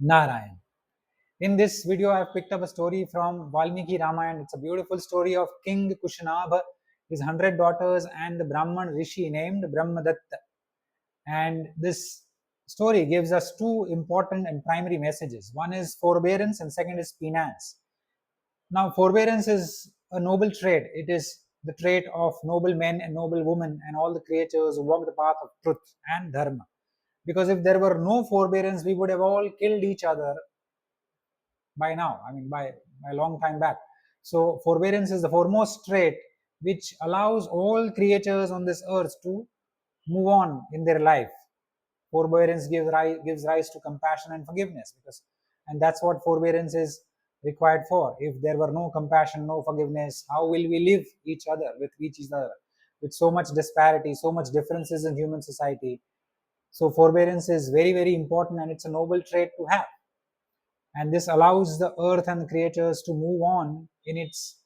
Narayan. In this video, I've picked up a story from Valmiki Ramayana. It's a beautiful story of King Kushanabha, his 100 daughters, and the Brahman Rishi named Brahmadatta. And this story gives us two important and primary messages. One is forbearance, and second is penance. Now, forbearance is a noble trait. It is the trait of noble men and noble women and all the creatures who walk the path of truth and dharma. Because if there were no forbearance, we would have all killed each other by now, by a long time back. So forbearance is the foremost trait which allows all creatures on this earth to move on in their life. Forbearance gives rise to compassion and forgiveness, and that's what forbearance is required for. If there were no compassion, no forgiveness, how will we live each other with with so much disparity, so much differences in human society? So forbearance is very, very important, and it's a noble trait to have. And this allows the earth and the creatures to move on in its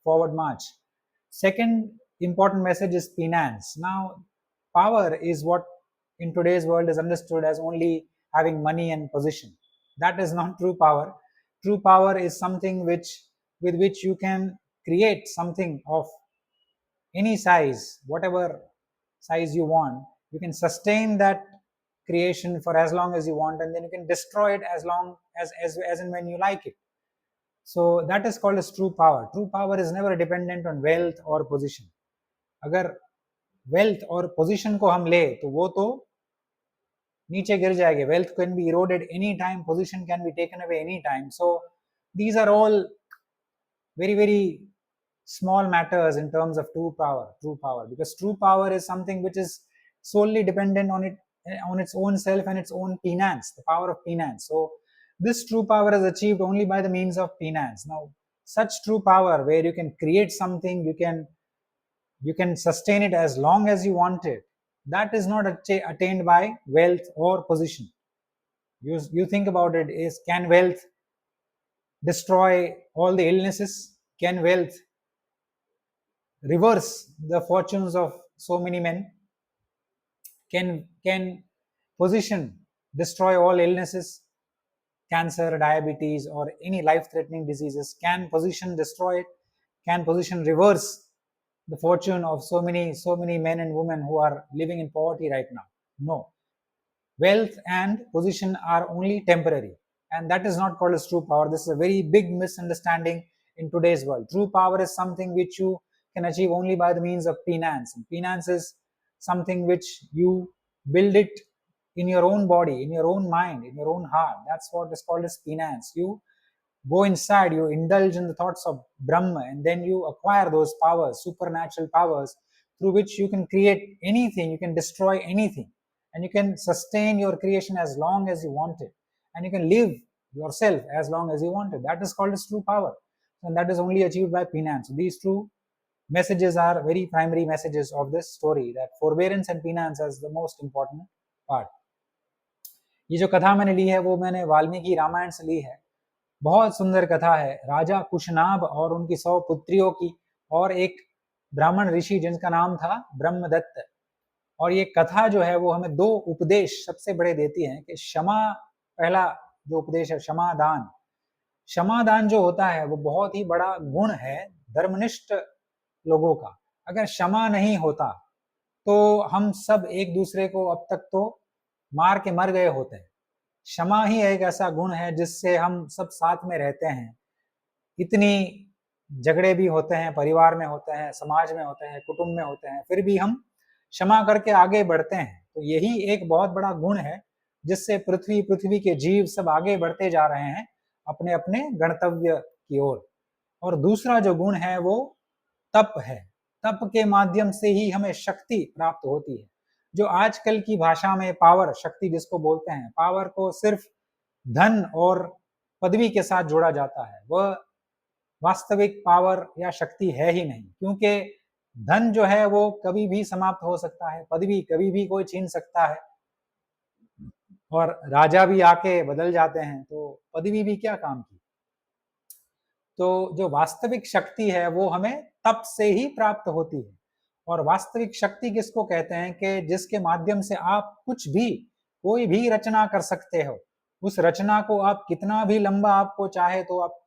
forward march. Second important message is penance. Now, power is what in today's world is understood as only having money and position. That is not true power. True power is something with which you can create something of any size, whatever size you want. You can sustain that creation for as long as you want, and then you can destroy it as long as and when you like it. So that is called as true power. True power is never dependent on wealth or position. अगर wealth और position को हम ले तो वो तो नीचे गिर जाएंगे. Wealth can be eroded any time, position can be taken away any time. So these are all very, very small matters in terms of true power, because true power is something which is solely dependent on its own self and its own penance, the power of penance. So this true power is achieved only by the means of penance. Now, such true power where you can create something, you can sustain it as long as you want it, that is not attained by wealth or position. You think about it, is can wealth destroy all the illnesses? Can wealth reverse the fortunes of so many men? Can position destroy all illnesses, cancer, diabetes, or any life-threatening diseases? Can position destroy it? Can position reverse the fortune of so many men and women who are living in poverty right now? No. Wealth and position are only temporary, and that is not called as true power. This is a very big misunderstanding in today's world. True power is something which you can achieve only by the means of penance. And penance is something which you build it in your own body, in your own mind, in your own heart. That's what is called as penance. You go inside, you indulge in the thoughts of Brahma, and then you acquire those powers, supernatural powers, through which you can create anything, you can destroy anything, and you can sustain your creation as long as you want it, and you can live yourself as long as you want it. That is called as true power, and that is only achieved by penance. So these two messages are very primary messages of this story, that forbearance and penance is the most important part. ये जो कथा मैंने ली है वो मैंने वाल्मीकि रामायण से ली है. बहुत सुंदर कथा है राजा कुशनाभ और उनकी 100 पुत्रियों की, और एक ब्राह्मण ऋषि जिनका नाम था ब्रह्मदत्त. और ये कथा जो है वो हमें दो उपदेश सबसे बड़े देती है कि क्षमा, पहला जो उपदेश है क्षमादान. क्षमादान जो होता है वो बहुत ही बड़ा गुण है धर्मनिष्ठ लोगों का. अगर क्षमा नहीं होता तो हम सब एक दूसरे को अब तक तो मार के मर गए होते हैं. क्षमा ही एक ऐसा गुण है जिससे हम सब साथ में रहते हैं. इतनी झगड़े भी होते हैं, परिवार में होते हैं, समाज में होते हैं, कुटुंब में होते हैं, फिर भी हम क्षमा करके आगे बढ़ते हैं. तो यही एक बहुत बड़ा गुण है जिससे पृथ्वी के जीव सब आगे बढ़ते जा रहे हैं अपने अपने गंतव्य की ओर. और दूसरा जो गुण है वो तप है. तप के माध्यम से ही हमें शक्ति प्राप्त होती है. जो आजकल की भाषा में पावर, शक्ति जिसको बोलते हैं, पावर को सिर्फ धन और पदवी के साथ जोड़ा जाता है. वह वास्तविक पावर या शक्ति है ही नहीं, क्योंकि धन जो है वो कभी भी समाप्त हो सकता है, पदवी कभी भी कोई छीन सकता है, और राजा भी आके बदल जाते हैं, तो पदवी भी क्या काम की. तो जो वास्तविक शक्ति है वो हमें तप से ही प्राप्त होती है. और वास्तविक शक्ति किसको कहते हैं कि जिसके माध्यम से आप कुछ भी, कोई भी रचना कर सकते हो, उस रचना को आप कितना भी लंबा आपको चाहे तो आप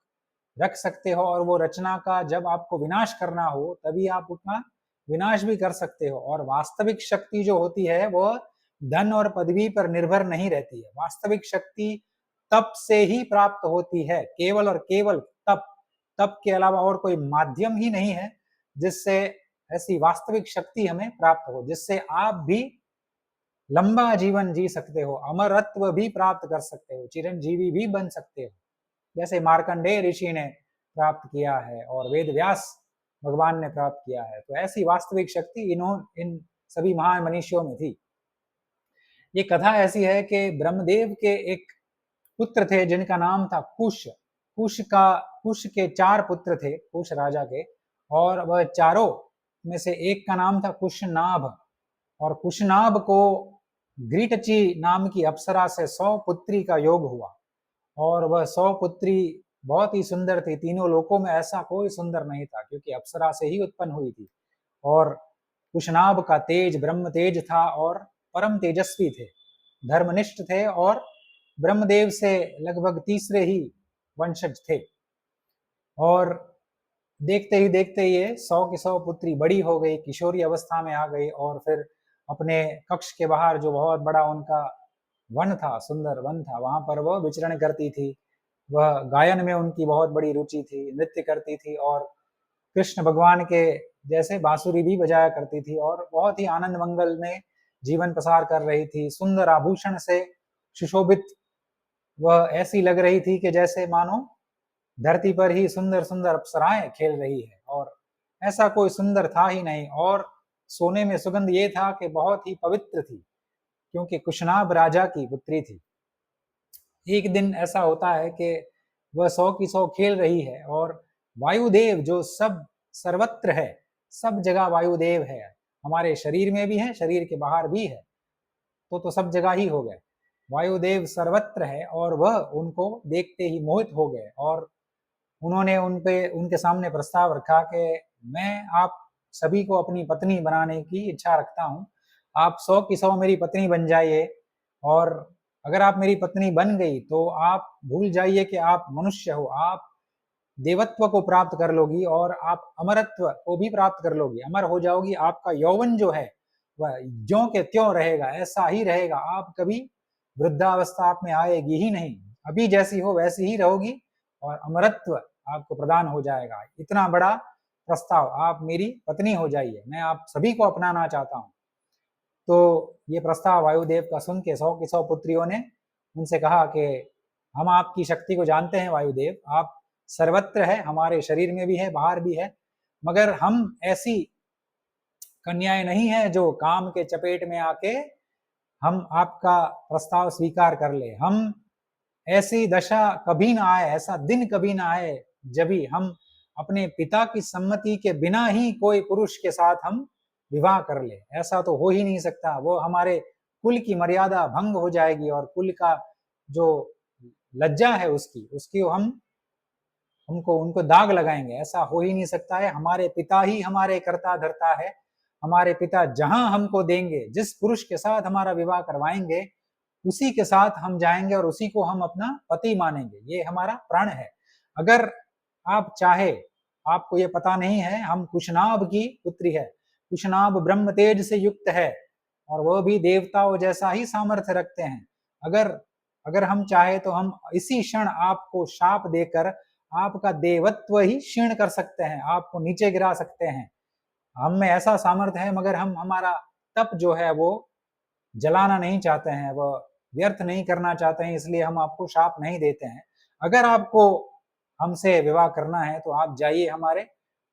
रख सकते हो, और वो रचना का जब आपको विनाश करना हो तभी आप उतना विनाश भी कर सकते हो। और वास्तविक शक्ति जो होती है वो धन और पदवी पर निर्भर नहीं रहती है। वास्तविक शक्ति तप से ही प्राप्त होती है, केवल और केवल तप। तप के अलावा और कोई माध्यम ही नहीं है जिससे ऐसी वास्तविक शक्ति हमें प्राप्त हो, जिससे आप भी लंबा जीवन जी सकते हो, अमरत्व भी प्राप्त कर सकते हो, चिरंजीवी भी बन सकते हो, जैसे मार्कंडेय ऋषि ने प्राप्त किया है और वेद व्यास भगवान ने प्राप्त किया है। तो ऐसी वास्तविक शक्ति इन सभी महान मनुष्यों में थी। ये कथा ऐसी है कि ब्रह्मदेव के एक पुत्र थे जिनका नाम था कुश। कुश के 4 पुत्र थे, कुश राजा के, और वह चारों में से एक का नाम था कुशनाभ। और कुशनाभ को घृटची नाम की अप्सरा से 100 पुत्री का योग हुआ, और वह 100 पुत्री बहुत ही सुंदर थी। तीनों लोकों में ऐसा कोई सुंदर नहीं था, क्योंकि अप्सरा से ही उत्पन्न हुई थी। और कुशनाभ का तेज ब्रह्म तेज था और परम तेजस्वी थे, धर्मनिष्ठ थे और ब्रह्मदेव से लगभग तीसरे ही वंशज थे। और देखते ही देखते ये 100 की 100 पुत्री बड़ी हो गई, किशोरी अवस्था में आ गई, और फिर अपने कक्ष के बाहर जो बहुत बड़ा उनका वन था, सुंदर वन था, वहां पर वह विचरण करती थी। वह गायन में उनकी बहुत बड़ी रुचि थी, नृत्य करती थी, और कृष्ण भगवान के जैसे बांसुरी भी बजाया करती थी, और बहुत ही आनंद मंगल में जीवन प्रसार कर रही थी। सुंदर आभूषण से सुशोभित वह ऐसी लग रही थी कि जैसे मानो धरती पर ही सुंदर सुंदर अप्सराएं खेल रही है, और ऐसा कोई सुंदर था ही नहीं। और सोने में सुगंध ये था कि बहुत ही पवित्र थी, क्योंकि कुशनाभ राजा की पुत्री थी। एक दिन ऐसा होता है कि वह 100 की 100 खेल रही है, और वायुदेव जो सब सर्वत्र है, सब जगह वायुदेव है, हमारे शरीर में भी है, शरीर के बाहर भी है, तो सब जगह ही हो गए। वायुदेव सर्वत्र है, और वह उनको देखते ही मोहित हो गए, और उन्होंने उनके सामने प्रस्ताव रखा कि मैं आप सभी को अपनी पत्नी बनाने की इच्छा रखता हूँ। आप 100 की 100 मेरी पत्नी बन जाइए, और अगर आप मेरी पत्नी बन गई तो आप भूल जाइए कि आप मनुष्य हो, आप देवत्व को प्राप्त कर लोगी, और आप अमरत्व को भी प्राप्त कर लोगी, अमर हो जाओगी। आपका यौवन जो है वह ज्यों के त्यों रहेगा, ऐसा ही रहेगा, आप कभी वृद्धावस्था आप में आएगी ही नहीं, अभी जैसी हो वैसी ही रहोगी, और अमरत्व आपको प्रदान हो जाएगा। इतना बड़ा प्रस्ताव, आप मेरी पत्नी हो जाइए, मैं आप सभी को अपनाना चाहता हूँ। तो ये प्रस्ताव वायुदेव का सुन के 100 की 100 पुत्रियों ने उनसे कहा कि हम आपकी शक्ति को जानते हैं वायुदेव, आप सर्वत्र है, हमारे शरीर में भी है, बाहर भी है, मगर हम ऐसी कन्याएं नहीं है जो काम के चपेट में आके हम आपका प्रस्ताव स्वीकार कर ले। हम ऐसी दशा कभी ना आए, ऐसा दिन कभी ना आए जब भी हम अपने पिता की सम्मति के बिना ही कोई पुरुष के साथ हम विवाह कर ले, ऐसा तो हो ही नहीं सकता। वो हमारे कुल की मर्यादा भंग हो जाएगी, और कुल का जो लज्जा है उसकी उसकी हमको उनको दाग लगाएंगे, ऐसा हो ही नहीं सकता है। हमारे पिता ही हमारे कर्ता धर्ता है, हमारे पिता जहां हमको देंगे, जिस पुरुष के साथ हमारा विवाह करवाएंगे, उसी के साथ हम जाएंगे और उसी को हम अपना पति मानेंगे, ये हमारा प्राण है। अगर आप चाहे, आपको ये पता नहीं है, हम कुशनाभ की पुत्री है, कुशनाभ ब्रह्म तेज से युक्त है, और वह भी देवताओं जैसा ही सामर्थ्य रखते हैं। अगर अगर हम चाहे तो हम इसी क्षण आपको शाप देकर आपका देवत्व ही क्षीण कर सकते हैं, आपको नीचे गिरा सकते हैं। हम में ऐसा सामर्थ्य है, मगर हम हमारा तप जो है वो जलाना नहीं चाहते हैं, वह व्यर्थ नहीं करना चाहते हैं, इसलिए हम आपको शाप नहीं देते हैं। अगर आपको हमसे विवाह करना है तो आप जाइए हमारे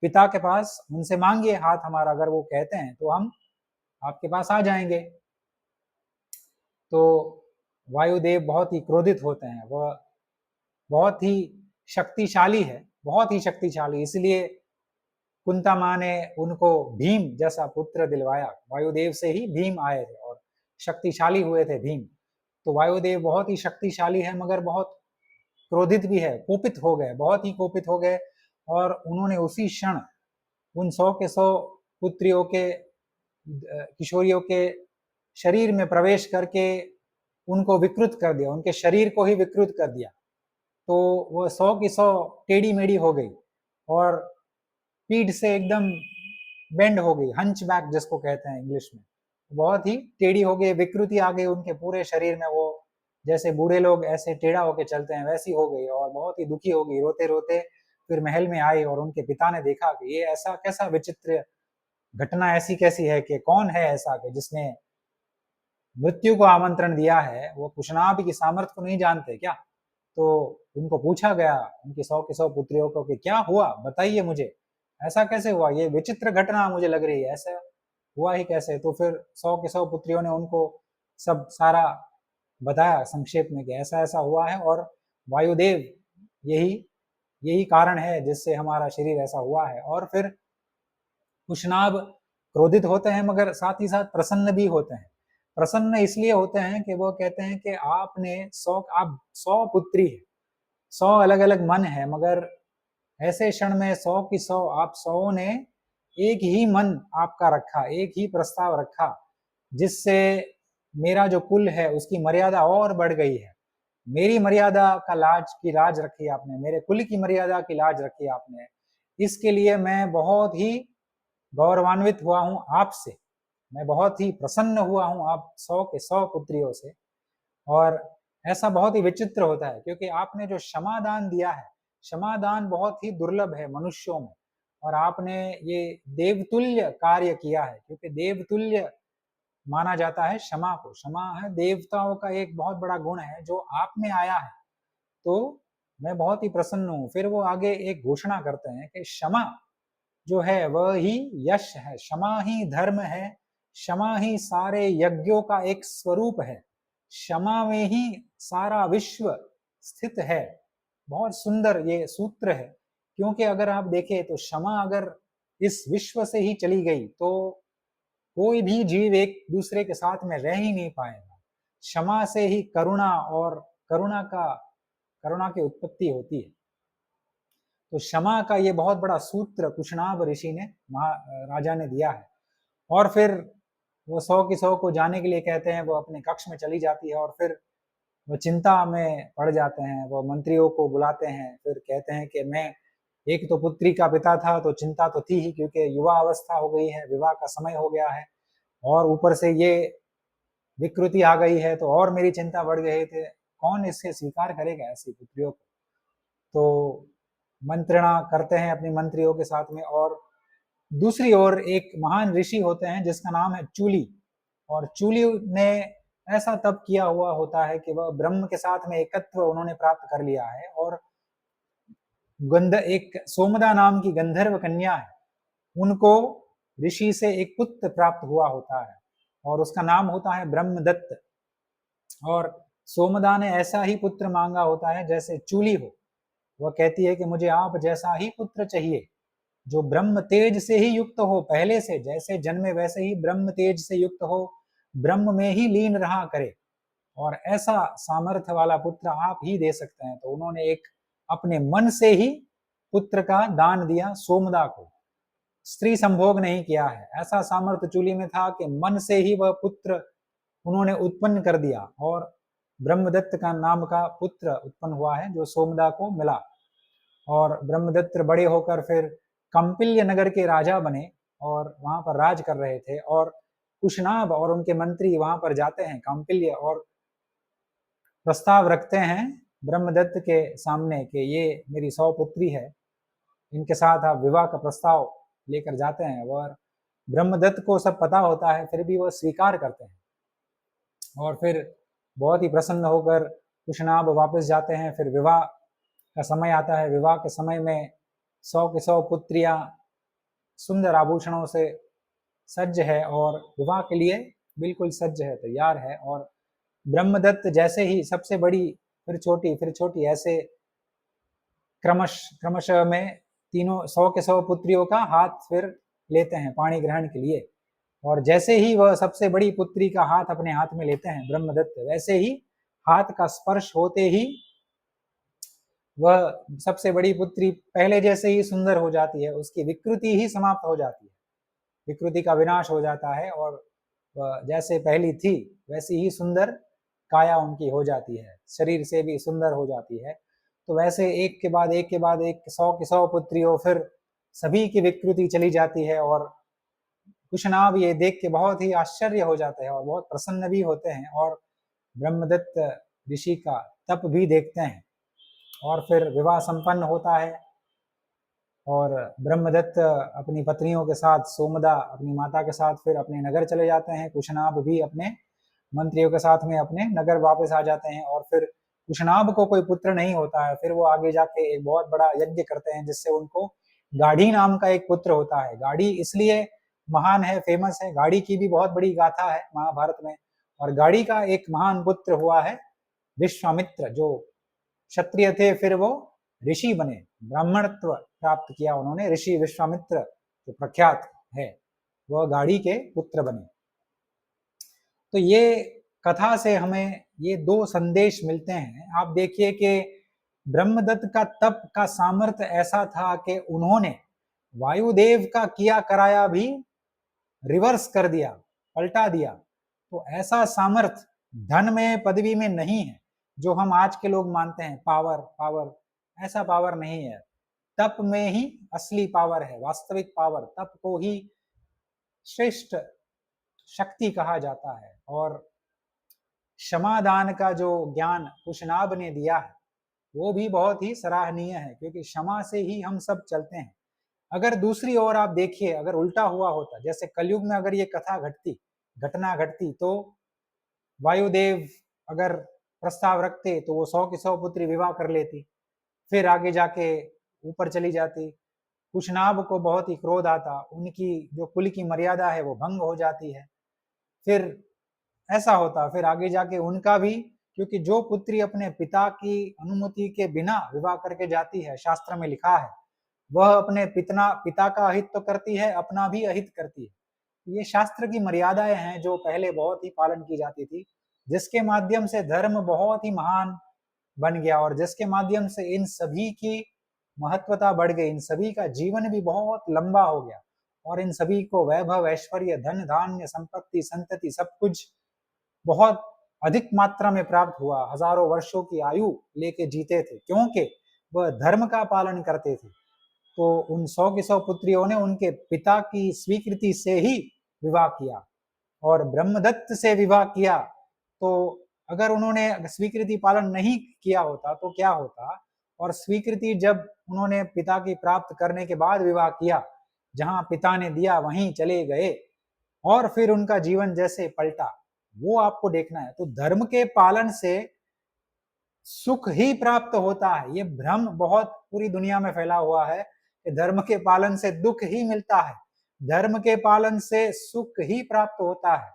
पिता के पास, उनसे मांगिए हाथ हमारा, अगर वो कहते हैं तो हम आपके पास आ जाएंगे। तो वायुदेव बहुत ही क्रोधित होते हैं, वह बहुत ही शक्तिशाली है, बहुत ही शक्तिशाली, इसलिए कुंता माँ ने उनको भीम जैसा पुत्र दिलवाया। वायुदेव से ही भीम आए थे और शक्तिशाली हुए थे भीम। तो वायुदेव बहुत ही शक्तिशाली है, मगर बहुत क्रोधित भी है, कोपित हो गए, बहुत ही कोपित हो गए, और उन्होंने उसी क्षण उन 100 के 100 पुत्रियों के किशोरियों के शरीर में प्रवेश करके उनको विकृत कर दिया, उनके शरीर को ही विकृत कर दिया। तो वो 100 की 100 टेढ़ी मेढ़ी हो गई और पीठ से एकदम बेंड हो गई, हंच बैक जिसको कहते हैं इंग्लिश में, बहुत ही टेढ़ी हो गई, विकृति आ गई उनके पूरे शरीर में। वो जैसे बूढ़े लोग ऐसे टेढ़ा होके चलते हैं वैसी हो गई और बहुत ही दुखी हो गई। रोते रोते फिर महल में आई और उनके पिता ने देखा कि ये ऐसा कैसा विचित्र घटना, ऐसी कैसी है कि कौन है ऐसा कि जिसने मृत्यु को आमंत्रण दिया है, वो कुशनाभ की सामर्थ्य को नहीं जानते क्या? तो उनको पूछा गया, उनकी 100 की 100 पुत्रियों को, कि क्या हुआ, बताइए मुझे, ऐसा कैसे हुआ, ये विचित्र घटना मुझे लग रही है, ऐसा हुआ ही कैसे? तो फिर 100 की 100 पुत्रियों ने उनको सब सारा बताया संक्षेप में कि ऐसा ऐसा हुआ है और वायुदेव यही यही कारण है जिससे हमारा शरीर ऐसा हुआ है। और फिर कुशनाभ क्रोधित होते हैं मगर साथ ही साथ प्रसन्न भी होते हैं। प्रसन्न इसलिए होते हैं कि वो कहते हैं कि आपने 100 पुत्री है, 100 अलग अलग मन है, मगर ऐसे क्षण में 100 की 100 आप 100 ने एक ही मन आपका रखा, एक ही प्रस्ताव रखा, जिससे मेरा जो कुल है उसकी मर्यादा और बढ़ गई है। मेरी मर्यादा का लाज की लाज रखी आपने, मेरे कुल की मर्यादा की लाज रखी आपने। इसके लिए मैं बहुत ही गौरवान्वित हुआ हूं आपसे, मैं बहुत ही प्रसन्न हुआ हूं आप 100 के 100 पुत्रियों से। और ऐसा बहुत ही विचित्र होता है क्योंकि आपने जो क्षमादान दिया है, क्षमादान बहुत ही दुर्लभ है मनुष्यों में, और आपने ये देवतुल्य कार्य किया है, क्योंकि देवतुल्य माना जाता है क्षमा को। क्षमा है देवताओं का एक बहुत बड़ा गुण है जो आप में आया है, तो मैं बहुत ही प्रसन्न हूं। फिर वो आगे एक घोषणा करते हैं कि क्षमा जो है वह ही यश है, क्षमा ही धर्म है, क्षमा ही सारे यज्ञों का एक स्वरूप है, क्षमा में ही सारा विश्व स्थित है। बहुत सुंदर ये सूत्र है, क्योंकि अगर आप देखें तो क्षमा अगर इस विश्व से ही चली गई तो कोई भी जीव एक दूसरे के साथ में रह ही नहीं पाएगा। क्षमा से ही करुणा और करुणा की उत्पत्ति होती है। तो क्षमा का ये बहुत बड़ा सूत्र कुशनाभ ऋषि ने राजा ने दिया है। और फिर वो 100 की 100 को जाने के लिए कहते हैं, वो अपने कक्ष में चली जाती है और फिर वो चिंता में पड़ जाते हैं। वो मंत्रियों को बुलाते हैं, फिर कहते हैं कि मैं एक तो पुत्री का पिता था तो चिंता तो थी ही, क्योंकि युवा अवस्था हो गई है, विवाह का समय हो गया है, और ऊपर से ये विकृति आ गई है तो और मेरी चिंता बढ़ गई थे, कौन इससे स्वीकार करेगा ऐसी पुत्रियों को। तो मंत्रणा करते हैं अपनी मंत्रियों के साथ में। और दूसरी ओर एक महान ऋषि होते हैं जिसका नाम है चूली, और चूली ने ऐसा तप किया हुआ होता है कि वह ब्रह्म के साथ में एकत्व उन्होंने प्राप्त कर लिया है, और एक सोमदा नाम की गंधर्व कन्या है, उनको ऋषि से एक पुत्र प्राप्त हुआ होता है और उसका नाम होता है ब्रह्मदत्त। और सोमदा ने ऐसा ही पुत्र मांगा होता है जैसे चूली हो। वह कहती है कि मुझे आप जैसा ही पुत्र चाहिए, जो ब्रह्म तेज से ही युक्त हो, पहले से जैसे जन्मे वैसे ही ब्रह्म तेज से युक्त हो, ब्रह्म में ही लीन रहा करे, और ऐसा सामर्थ्य वाला पुत्र आप ही दे सकते हैं। तो उन्होंने एक अपने मन से ही पुत्र का दान दिया सोमदा को, स्त्री संभोग नहीं किया है। ऐसा सामर्थ्य चूली में था कि मन से ही वह पुत्र उन्होंने उत्पन्न कर दिया, और ब्रह्मदत्त का नाम का पुत्र उत्पन्न हुआ है जो सोमदा को मिला। और ब्रह्मदत्त बड़े होकर फिर कंपिल्य नगर के राजा बने और वहां पर राज कर रहे थे। और कुशनाभ और उनके मंत्री वहां पर जाते हैं कंपिल्य और प्रस्ताव रखते हैं ब्रह्मदत्त के सामने कि ये मेरी 100 पुत्री है, इनके साथ आप विवाह का प्रस्ताव लेकर जाते हैं। और ब्रह्मदत्त को सब पता होता है, फिर भी वह स्वीकार करते हैं। और फिर बहुत ही प्रसन्न होकर कुशनाभ वापस जाते हैं। फिर विवाह का समय आता है। विवाह के समय में 100 की 100 पुत्रियां सुंदर आभूषणों से सज्ज है और विवाह के लिए बिल्कुल सज्ज है, तैयार है। और ब्रह्मदत्त जैसे ही सबसे बड़ी फिर छोटी ऐसे क्रमशः में तीनों 100 के 100 पुत्रियों का हाथ फिर लेते हैं पाणी ग्रहण के लिए। और जैसे ही वह सबसे बड़ी पुत्री का हाथ अपने हाथ में लेते हैं ब्रह्मदत्त, वैसे ही हाथ का स्पर्श होते ही वह सबसे बड़ी पुत्री पहले जैसे ही सुंदर हो जाती है, उसकी विकृति ही समाप्त हो जाती है, विकृति का विनाश हो जाता है, और वह जैसे पहली थी वैसी ही सुंदर काया उनकी हो जाती है, शरीर से भी सुंदर हो जाती है। तो वैसे एक के बाद एक के बाद एक 100 की 100 पुत्रियों, फिर सभी की विकृति चली जाती है और कुशनाभ ये देख के बहुत ही आश्चर्य हो जाते हैं और बहुत प्रसन्न भी होते हैं और ब्रह्मदत्त ऋषि का तप भी देखते हैं और फिर विवाह संपन्न होता है और ब्रह्मदत्त अपनी पत्नियों के साथ, सोमदा अपनी माता के साथ फिर अपने नगर चले जाते हैं। कुशनाभ भी अपने मंत्रियों के साथ में अपने नगर वापस आ जाते हैं और फिर कुशनाभ को कोई पुत्र नहीं होता है। फिर वो आगे जाके एक बहुत बड़ा यज्ञ करते हैं जिससे उनको गाढ़ी नाम का एक पुत्र होता है। गाढ़ी इसलिए महान है, फेमस है, गाढ़ी की भी बहुत बड़ी गाथा है महाभारत में। और गाढ़ी का एक महान पुत्र हुआ है विश्वामित्र, जो क्षत्रिय थे फिर वो ऋषि बने, ब्राह्मणत्व प्राप्त किया उन्होंने। ऋषि विश्वामित्र जो प्रख्यात है वह गाढ़ी के पुत्र बने। तो ये कथा से हमें ये दो संदेश मिलते हैं। आप देखिए कि ब्रह्मदत्त का तप का सामर्थ्य ऐसा था कि उन्होंने वायुदेव का किया कराया भी रिवर्स कर दिया, पलटा दिया। तो ऐसा सामर्थ्य धन में, पदवी में नहीं है जो हम आज के लोग मानते हैं। पावर पावर, ऐसा पावर नहीं है। तप में ही असली पावर है, वास्तविक पावर। तप को ही श्रेष्ठ शक्ति कहा जाता है। और क्षमादान का जो ज्ञान कुशनाभ ने दिया है वो भी बहुत ही सराहनीय है, क्योंकि क्षमा से ही हम सब चलते हैं। अगर दूसरी ओर आप देखिए, अगर उल्टा हुआ होता, जैसे कलयुग में अगर ये कथा घटना घटती, तो वायुदेव अगर प्रस्ताव रखते तो वो 100 की 100 पुत्री विवाह कर लेती, फिर आगे जाके ऊपर चली जाती। कुशनाभ को बहुत ही क्रोध आता, उनकी जो कुल की मर्यादा है वो भंग हो जाती है। फिर ऐसा होता, फिर आगे जाके उनका भी, क्योंकि जो पुत्री अपने पिता की अनुमति के बिना विवाह करके जाती है, शास्त्र में लिखा है, वह अपने पिता का अहित तो करती है, अपना भी अहित करती है। ये शास्त्र की मर्यादाएं हैं जो पहले बहुत ही पालन की जाती थी, जिसके माध्यम से धर्म बहुत ही महान बन गया और जिसके माध्यम से इन सभी की महत्वता बढ़ गई, इन सभी का जीवन भी बहुत लंबा हो गया और इन सभी को वैभव, ऐश्वर्य, धन धान्य, संपत्ति, संतति सब कुछ बहुत अधिक मात्रा में प्राप्त हुआ। हजारों वर्षों की आयु लेके जीते थे, क्योंकि वह धर्म का पालन करते थे। तो उन 100 की 100 पुत्रियों ने उनके पिता की स्वीकृति से ही विवाह किया और ब्रह्मदत्त से विवाह किया। तो अगर उन्होंने स्वीकृति पालन नहीं किया होता तो क्या होता, और स्वीकृति जब उन्होंने पिता की प्राप्त करने के बाद विवाह किया, जहां पिता ने दिया वहीं चले गए और फिर उनका जीवन जैसे पलटा, वो आपको देखना है। तो धर्म के पालन से सुख ही प्राप्त होता है। ये भ्रम बहुत पूरी दुनिया में फैला हुआ है कि धर्म के पालन से दुख ही मिलता है, धर्म के पालन से सुख ही प्राप्त होता है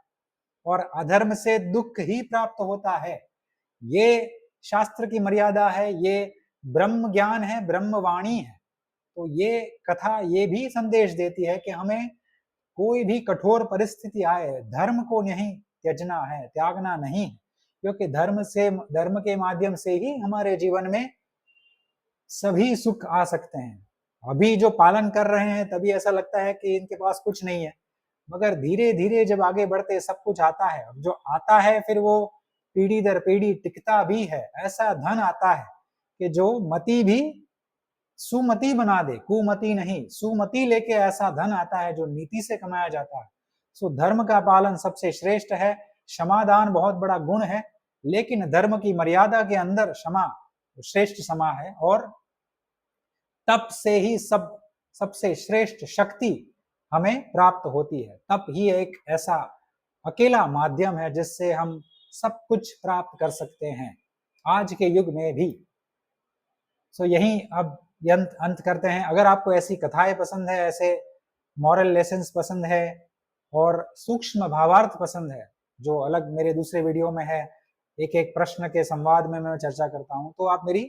और अधर्म से दुख ही प्राप्त होता है। ये शास्त्र की मर्यादा है, ये ब्रह्म ज्ञान है, ब्रह्मवाणी है। तो ये कथा ये भी संदेश देती है कि हमें कोई भी कठोर परिस्थिति आए, धर्म को नहीं त्यजना है, त्यागना नहीं, क्योंकि धर्म के माध्यम से ही हमारे जीवन में सभी सुख आ सकते हैं। अभी जो पालन कर रहे हैं तभी ऐसा लगता है कि इनके पास कुछ नहीं है, मगर धीरे धीरे जब आगे बढ़ते सब कुछ आता है। जो आता है फिर वो पीढ़ी दर पीढ़ी टिकता भी है। ऐसा धन आता है कि जो मति भी सुमति बना दे, कुमति नहीं, सुमति लेके ऐसा धन आता है जो नीति से कमाया जाता है। सो धर्म का पालन सबसे श्रेष्ठ है। क्षमादान बहुत बड़ा गुण है, लेकिन धर्म की मर्यादा के अंदर क्षमा श्रेष्ठ समा है। और तप से ही सबसे श्रेष्ठ शक्ति हमें प्राप्त होती है। तप ही एक ऐसा अकेला माध्यम है जिससे हम सब कुछ प्राप्त कर सकते हैं आज के युग में भी। सो यही अब अंत करते हैं। अगर आपको ऐसी कथाएं पसंद है, ऐसे मॉरल लेसन्स पसंद है और सूक्ष्म भावार्थ पसंद है, जो अलग मेरे दूसरे वीडियो में है, एक एक प्रश्न के संवाद में मैं चर्चा करता हूं, तो आप मेरी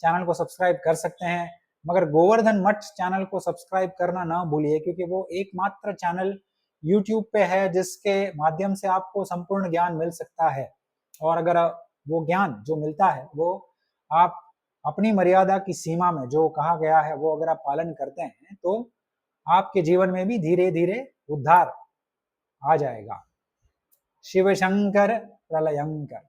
चैनल को सब्सक्राइब कर सकते हैं। मगर गोवर्धन मठ चैनल को सब्सक्राइब करना ना भूलिए, क्योंकि वो एकमात्र चैनल यूट्यूब पे है जिसके माध्यम से आपको संपूर्ण ज्ञान मिल सकता है। और अगर वो ज्ञान जो मिलता है वो आप अपनी मर्यादा की सीमा में, जो कहा गया है, वो अगर आप पालन करते हैं तो आपके जीवन में भी धीरे धीरे उद्धार आ जाएगा। शिव शंकर प्रलयंकर।